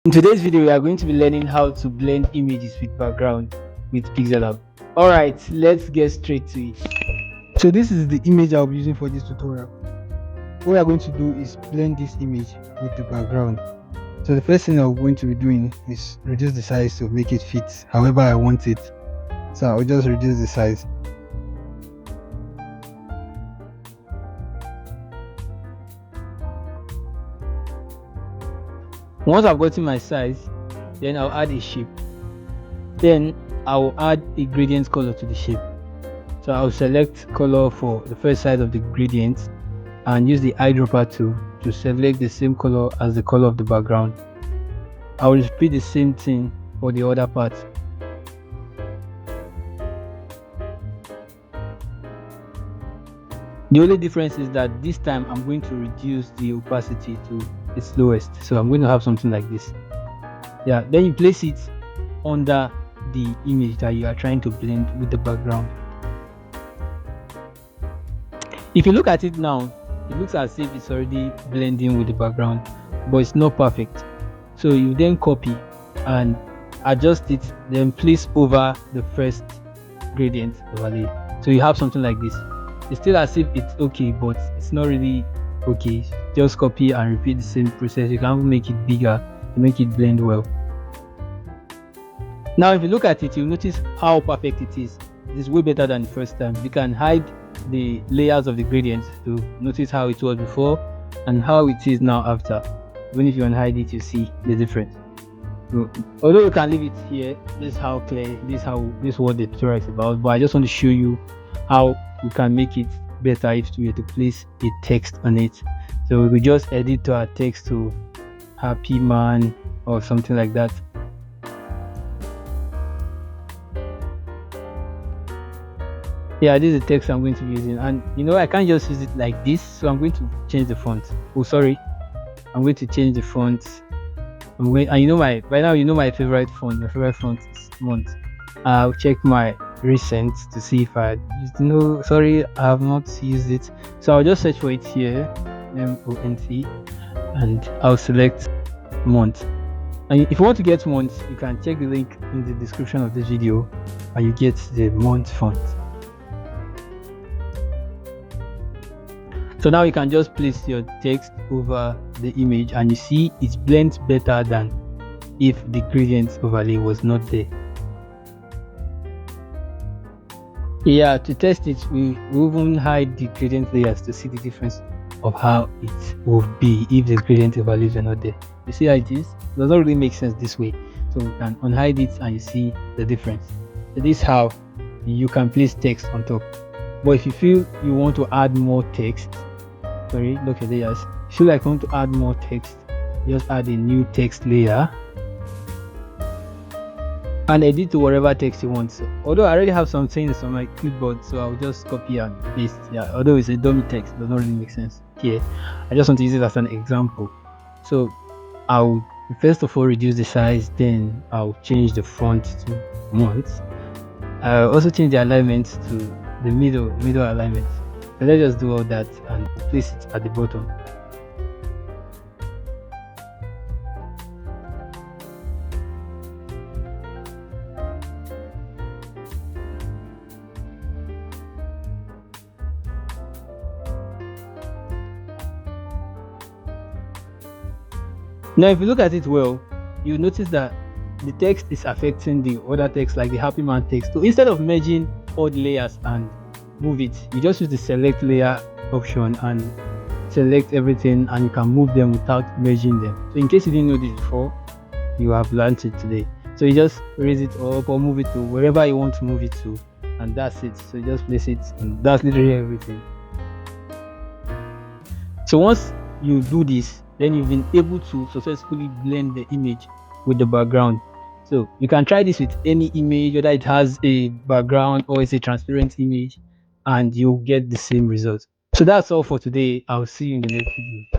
In today's video, we are going to be learning how to blend images with background with Pixellab. Alright, let's get straight to it. So this is the image I'll be using for this tutorial. What we are going to do is blend this image with the background. So the first thing I'm going to be doing is reduce the size to make it fit however I want it. So I'll just reduce the size. Once I've gotten my size, then I'll add a shape. Then I'll add a gradient color to the shape. So I'll select color for the first side of the gradient and use the eyedropper tool to select the same color as the color of the background. I will repeat the same thing for the other part. The only difference is that this time I'm going to reduce the opacity to its lowest. So I'm going to have something like this. Yeah, then you place it under the image that you are trying to blend with the background. If you look at it now, it looks as if it's already blending with the background, but it's not perfect. So you then copy and adjust it, then place over the first gradient overlay. So you have something like this. It's still as if it's okay, but it's not really okay. Just copy and repeat the same process. You can make it bigger to make it blend well. Now if you look at it, you'll notice how perfect it is. It is way better than the first time. You can hide the layers of the gradients to notice how it was before and how it is now after. Even if you unhide it, you see the difference. So, although you can leave it here, this is how clear, this is what the tutorial is about, but I just want to show you how we can make it better if we were to place a text on it. So we could just edit our text to happy man or something like that. Yeah, this is the text I'm going to be using, and I can't just use it like this, so I'm going to change the font. Oh sorry, I'm going to change the font. And by now my favorite font. My favorite font is Mont. I'll check my recent to see if I used. Sorry, I have not used it. So I'll just search for it here, MONT, and I'll select Mont. And if you want to get Mont, you can check the link in the description of this video, and you get the Mont font. So now you can just place your text over the image, and you see it blends better than if the gradient overlay was not there. Yeah, to test it, we even hide the gradient layers to see the difference of how it would be if the gradient overlays were not there. You see how it is? It does not really make sense this way. So we can unhide it and you see the difference. So this is how you can place text on top. But if you feel you want to add more text, look at layers. If you want to add more text, just add a new text layer and edit to whatever text you want. So, although I already have some things on my clipboard, so I'll just copy and paste. Yeah, although it's a dummy text, it does not really make sense here. I just want to use it as an example. So I'll first of all reduce the size, then I'll change the font to Mont. I'll also change the alignment to the middle alignment. So let's just do all that and place it at the bottom. Now if you look at it well, you notice that the text is affecting the other text, like the happy man text. So instead of merging all the layers and move it, you just use the select layer option and select everything, and you can move them without merging them. So in case you didn't know this before, you have learned it today. So you just raise it up or move it to wherever you want to move it to, and that's it. So you just place it, and that's literally everything. So once you do this, then you've been able to successfully blend the image with the background. So you can try this with any image, whether it has a background or it's a transparent image, and you'll get the same result. So that's all for today. I'll see you in the next video.